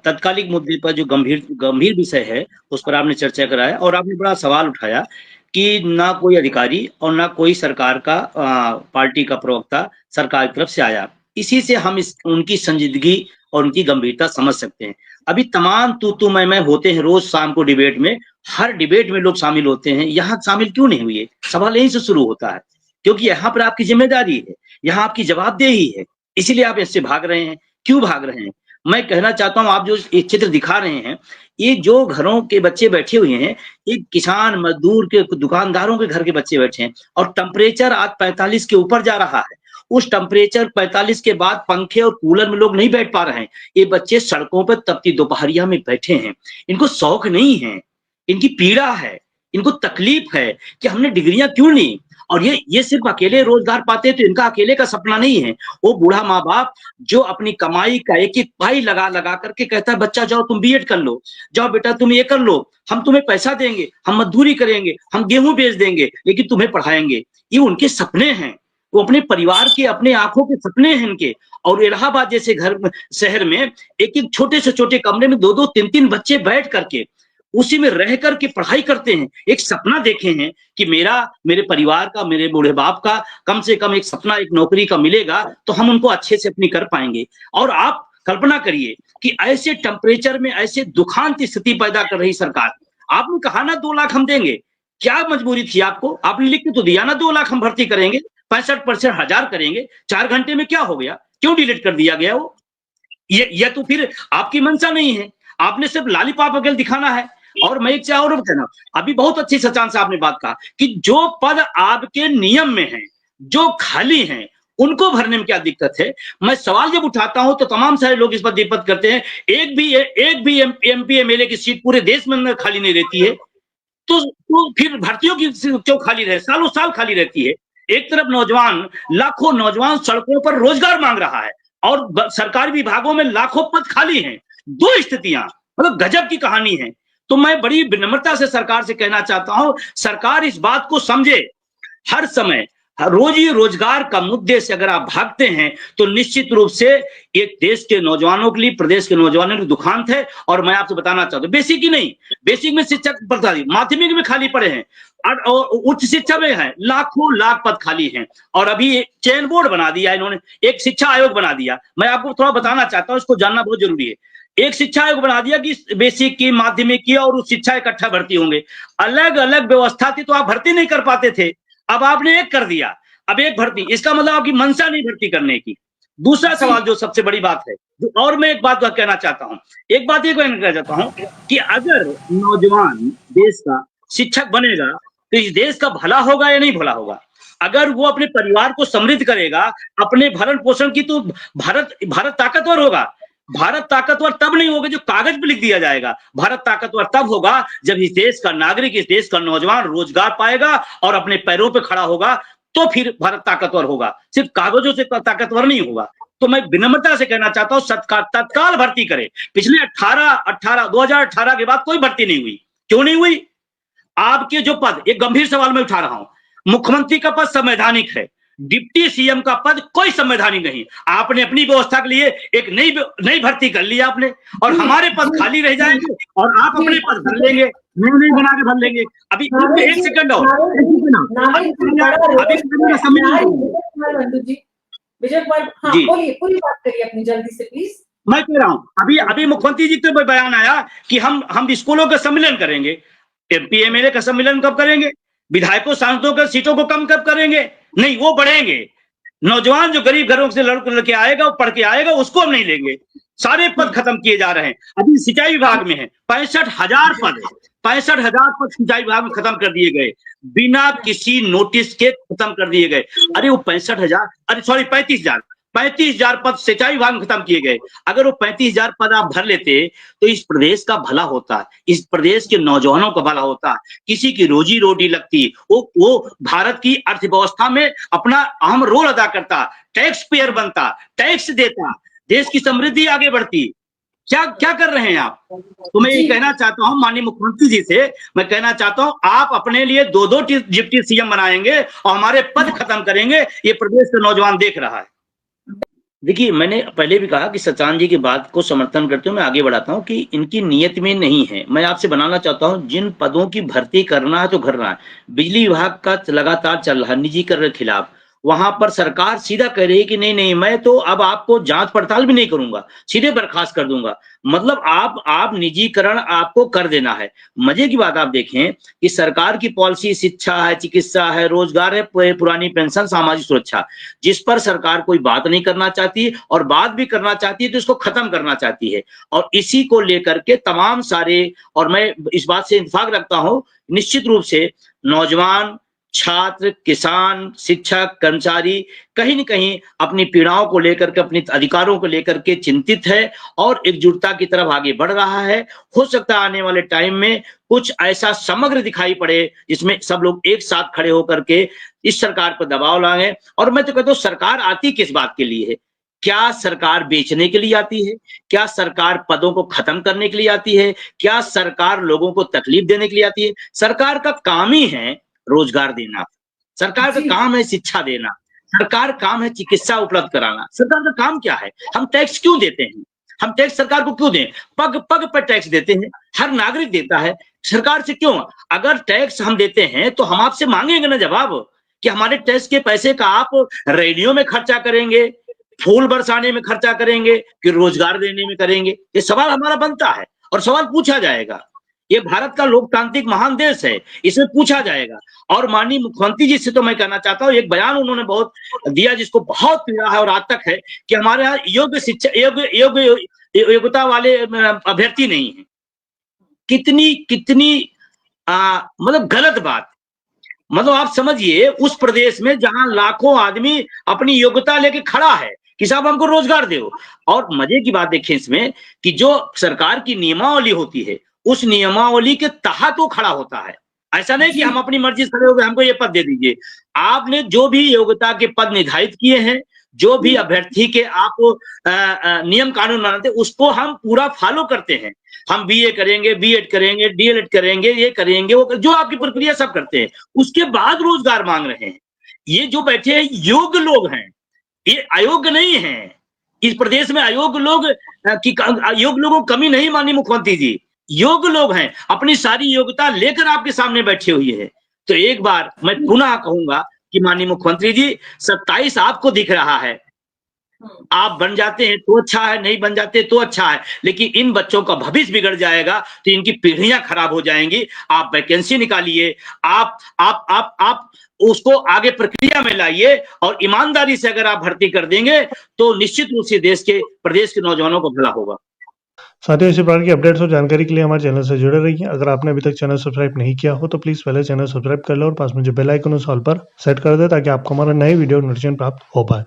तत्कालिक मुद्दे पर जो गंभीर गंभीर विषय है, उस पर आपने चर्चा कराया और आपने बड़ा सवाल उठाया कि ना कोई अधिकारी और ना कोई सरकार का पार्टी का प्रवक्ता सरकार की तरफ से आया। इसी से हम इस उनकी संजीदगी और उनकी गंभीरता समझ सकते हैं। अभी तमाम तू-तू मैं होते हैं रोज़ शाम को डिबेट में, हर डिबेट में लोग शामिल होते हैं, यहाँ शामिल क्यों नहीं हुए? सवाल यहीं से शुरू होता है, क्योंकि यहाँ पर आपकी ज़िम्मेदारी है, यहाँ आपकी जवाबदेही है, इसीलिए आप इससे भाग रहे हैं। क्यों भाग रहे हैं? मैं कहना चाहता हूँ आप जो ये चित्र दिखा रहे हैं, ये जो घरों के बच्चे बैठे हुए हैं, ये किसान, मज़दूर के, दुकानदारों के घर के बच्चे बैठे हैं और टेम्परेचर आज 45 के ऊपर जा रहा है। उस टेम्परेचर 45 के बाद पंखे और कूलर में लोग नहीं बैठ पा रहे हैं। ये बच्चे सड़कों पर तपती दोपहरिया में बैठे हैं। इनको शौक नहीं है, इनकी पीड़ा है, इनको तकलीफ है कि हमने डिग्रियाँ क्यों ली? और ये सिर्फ अकेले रोजगार पाते हैं तो इनका अकेले का सपना नहीं है। वो बूढ़ा माँ-बाप जो अपनी कमाई का एक-एक पाई लगा-लगा करके कहता है बच्चा जाओ तुम बीएड कर लो, जाओ बेटा तुम ये कर लो, हम तुम्हें पैसा देंगे, हम मज़दूरी करेंगे, हम गेहूँ बेच देंगे, लेकिन तुम्हें पढ़ाएँगे। ये उनके सपने हैं। वो अपने परिवार के, अपने आँखों के सपने हैं इनके। और इलाहाबाद जैसे शहर में एक-एक छोटे से छोटे कमरे में 2-2 3-3 बच्चे बैठ करके उसी में रह कर के पढ़ाई करते हैं। एक सपना देखे हैं कि मेरे परिवार का, मेरे बूढ़े बाप का कम से कम एक सपना, एक नौकरी का मिलेगा, तो हम उनको अच्छे से अपनी कर पाएँगे। और आप कल्पना करिए कि ऐसे टेम्परेचर में ऐसे दुखांत स्थिति पैदा कर रही सरकार। आपने कहा ना 2 लाख हम देंगे, क्या मजबूरी थी आपको? आपने लिख के तो दिया ना 2 लाख हम भर्ती करेंगे, 65% हज़ार करेंगे, 4 घंटे में क्या हो गया? क्यों डिलीट कर दिया गया वो? ये तो फिर आपकी मंशा नहीं है, आपने सिर्फ लॉलीपॉप अकेले दिखाना है। और मैं एक चीज़ और कहना, अभी बहुत अच्छी सचान से आपने बात कहा कि जो पद आपके नियम में हैं, जो खाली हैं, उनको भरने में क्या दिक्कत है? मैं सवाल जब उठाता हूं तो तमाम सारे लोग इस पर दीपक करते हैं, एक भी एमपी एमएलए की सीट पूरे देश में खाली नहीं रहती है, तो फिर भर्तियों की क्यों खाली रहे? सालों साल खाली रहती है। एक तरफ नौजवान, लाखों नौजवान सड़कों पर रोजगार मांग रहा है और सरकारी विभागों में लाखों पद खाली हैं। 2 स्थितियां, मतलब गजब की कहानी है। तो मैं बड़ी विनम्रता से सरकार से कहना चाहता हूं, सरकार इस बात को समझे। हर समय रोजी रोजगार का मुद्दे से अगर आप भागते हैं तो निश्चित रूप से एक देश के नौजवानों के लिए, प्रदेश के नौजवानों के लिए दुखांत है। और मैं आपसे बताना चाहता हूं, बेसिक ही नहीं, बेसिक में शिक्षक माध्यमिक में खाली पड़े हैं और उच्च शिक्षा में है, लाखों लाख पद खाली हैं। और अभी चयन बोर्ड बना दिया इन्होंने, एक शिक्षा आयोग बना दिया। मैं आपको थोड़ा बताना चाहता हूं, इसको जानना बहुत जरूरी है। एक शिक्षा आयोग बना दिया कि बेसिक की, माध्यमिक की और उस शिक्षा इकट्ठा भर्ती होंगे। अलग अलग व्यवस्था थी तो आप भर्ती नहीं कर पाते थे, अब आपने एक कर दिया। अब एक भर्ती, इसका मतलब आपकी मंशा नहीं भर्ती करने की। दूसरा सवाल जो सबसे बड़ी बात है, और मैं एक बात कहना चाहता हूं, एक बात ये कहना चाहता हूं कि अगर नौजवान देश का शिक्षक बनेगा तो इस देश का भला होगा या नहीं भला होगा? अगर वो अपने परिवार को समृद्ध करेगा, अपने भरण पोषण की, तो भारत ताकतवर होगा। भारत ताकतवर तब नहीं होगा जो कागज पे लिख दिया जाएगा। भारत ताकतवर तब होगा जब इस देश का नागरिक, इस देश का नौजवान रोजगार पाएगा और अपने पैरों पे खड़ा होगा, तो फिर भारत ताकतवर होगा। सिर्फ कागजों से ताकतवर नहीं होगा। तो मैं विनम्रता से कहना चाहता हूं, तत्काल भर्ती करे। पिछले 2018 के बाद कोई भर्ती नहीं हुई। क्यों नहीं हुई? आपके जो पद, एक गंभीर सवाल मैं उठा रहा हूं, मुख्यमंत्री का पद संवैधानिक है, डिप्टी सीएम का पद कोई संवैधानिक नहीं। आपने अपनी व्यवस्था के लिए एक नई भर्ती कर ली आपने, और हमारे पद खाली रह जाएंगे और आप अपने पद भर लेंगे, नहीं बना के भर लेंगे। अभी एक सेकंड और, विजय कुमार, हाँ बोलिए, पूरी बात करिए अपनी जल्दी से प्लीज। मैं कह रहा हूँ अभी मुख्यमंत्री जी के बयान आया कि हम स्कूलों का सम्मेलन करेंगे। एमपी एमएलए का सम्मेलन कब करेंगे? विधायकों सांसदों का सीटों को कम कब करेंगे? नहीं, वो बढ़ेंगे। नौजवान जो गरीब घरों से लड़के आएगा, वो पढ़ के आएगा, उसको हम नहीं लेंगे। सारे पद खत्म किए जा रहे हैं। अभी सिंचाई विभाग में है 65,000 पद है, 65,000 पद सिंचाई विभाग में खत्म कर दिए गए, बिना किसी नोटिस के खत्म कर दिए गए। अरे वो 35,000 पद सिंचाई विभाग में खत्म किए गए। अगर वो 35,000 पद आप भर लेते तो इस प्रदेश का भला होता, इस प्रदेश के नौजवानों का भला होता, किसी की रोजी रोटी लगती, वो भारत की अर्थव्यवस्था में अपना अहम रोल अदा करता, टैक्स पेयर बनता, टैक्स देता, देश की समृद्धि आगे बढ़ती। क्या कर रहे हैं आप? तो मैं ये कहना चाहता हूं माननीय मुख्यमंत्री जी से, मैं कहना चाहता हूं आप अपने लिए 2-2 डिप्टी सीएम बनाएंगे और हमारे पद खत्म करेंगे। ये प्रदेश का नौजवान देख रहा है। देखिए, मैंने पहले भी कहा कि सचान जी की बात को समर्थन करते हुए मैं आगे बढ़ाता हूँ कि इनकी नीयत में नहीं है। मैं आपसे बनाना चाहता हूँ, जिन पदों की भर्ती करना है तो करना है। बिजली विभाग का लगातार चल रहा है निजीकरण के खिलाफ। वहाँ पर सरकार सीधा कह रही है कि नहीं, मैं तो अब आपको जाँच-पड़ताल भी नहीं करूँगा, सीधे बर्खास्त कर दूँगा। मतलब आप निजीकरण आपको कर देना है। मज़े की बात आप देखें कि सरकार की पॉलिसी शिक्षा है, चिकित्सा है, रोज़गार है, पुरानी पेंशन, सामाजिक सुरक्षा। जिस पर सरकार कोई बात नहीं करना चाहती और बात भी करना चाहती है तो इसको खत्म करना चाहती है। और इसी को लेकर के तमाम सारे, और मैं इस बात से इत्तेफाक रखता हूँ, निश्चित रूप से नौजवान, छात्र, किसान, शिक्षक, कर्मचारी कहीं न कहीं अपनी पीड़ाओं को लेकर के, अपने अधिकारों को लेकर के चिंतित है और एकजुटता की तरफ आगे बढ़ रहा है। हो सकता है आने वाले टाइम में कुछ ऐसा समग्र दिखाई पड़े जिसमें सब लोग एक साथ खड़े होकर के इस सरकार पर दबाव लाएँ। और मैं तो कहता हूँ सरकार आती किस बात के लिए है? क्या सरकार बेचने के लिए आती है? क्या सरकार पदों को खत्म करने के लिए आती है? क्या सरकार लोगों को तकलीफ देने के लिए आती है? सरकार का काम ही है रोजगार देना, सरकार का जी। काम है शिक्षा देना, सरकार काम है चिकित्सा उपलब्ध कराना। सरकार का काम क्या है? हम टैक्स क्यों देते हैं? हम टैक्स सरकार को क्यों दें? पग-पग पर टैक्स देते हैं, हर नागरिक देता है। सरकार से क्यों? अगर टैक्स हम देते हैं तो हम आपसे माँगेंगे ना जवाब कि हमारे टैक्स के पैसे का आप रैलियों में खर्चा करेंगे, फूल बरसाने में खर्चा करेंगे कि रोजगार देने में करेंगे? ये सवाल हमारा बनता है और सवाल पूछा जाएगा। ये भारत का लोकतांत्रिक महान देश है, इसमें पूछा जाएगा। और माननीय मुख्यमंत्री जी से तो मैं कहना चाहता हूँ, एक बयान उन्होंने बहुत दिया जिसको बहुत पीड़ा है और आज तक है कि हमारे यहाँ योग्य शिक्षा, योग्यता वाले अभ्यर्थी नहीं है। कितनी कितनी मतलब गलत बात। मतलब आप समझिए उस प्रदेश में जहां लाखों आदमी अपनी योग्यता लेके खड़ा है कि साहब हमको रोजगार दो। और मजे की बात देखें इसमें कि जो सरकार की नियमावली होती है उस नियमावली के तहत वो खड़ा होता है। ऐसा नहीं कि जी। हम अपनी मर्जी से खड़े हो गए हमको ये पद दे दीजिए। आपने जो भी योग्यता के पद निर्धारित किए हैं, जो भी अभ्यर्थी के आप नियम कानून बनाते हैं उसको हम पूरा फॉलो करते हैं। हम बीए करेंगे, बीएड करेंगे, डीएलएड करेंगे, ये करेंगे, वो जो आपकी प्रक्रिया सब करते हैं। उसके बाद रोजगार मांग रहे हैं। ये जो बैठे हैं योग्य लोग हैं, ये अयोग्य नहीं हैं। इस प्रदेश में अयोग्य लोग योग्य लोगों की कमी नहीं मानी मुख्यमंत्री जी। योग्य लोग हैं, अपनी सारी योग्यता लेकर आपके सामने बैठे हुए हैं। तो एक बार मैं पुनः कहूंगा कि माननीय मुख्यमंत्री जी 27 आपको दिख रहा है। आप बन जाते हैं तो अच्छा है, नहीं बन जाते तो अच्छा है, लेकिन इन बच्चों का भविष्य बिगड़ जाएगा तो इनकी पीढ़ियां खराब हो जाएंगी। आप वैकेंसी निकालिए, आप उसको आगे प्रक्रिया में लाइए और ईमानदारी से अगर आप भर्ती कर देंगे तो निश्चित रूप से प्रदेश के नौजवानों को भला होगा। साथ ही इसी प्रकार की अपडेट्स और जानकारी के लिए हमारे चैनल से जुड़े रहिए। अगर आपने अभी तक चैनल सब्सक्राइब नहीं किया हो तो प्लीज़ पहले चैनल सब्सक्राइब कर लो और पास में जो बेल आइकन उस ऑल पर सेट कर दे ताकि आपको हमारा नए वीडियो नोटिफिकेशन प्राप्त हो पाए।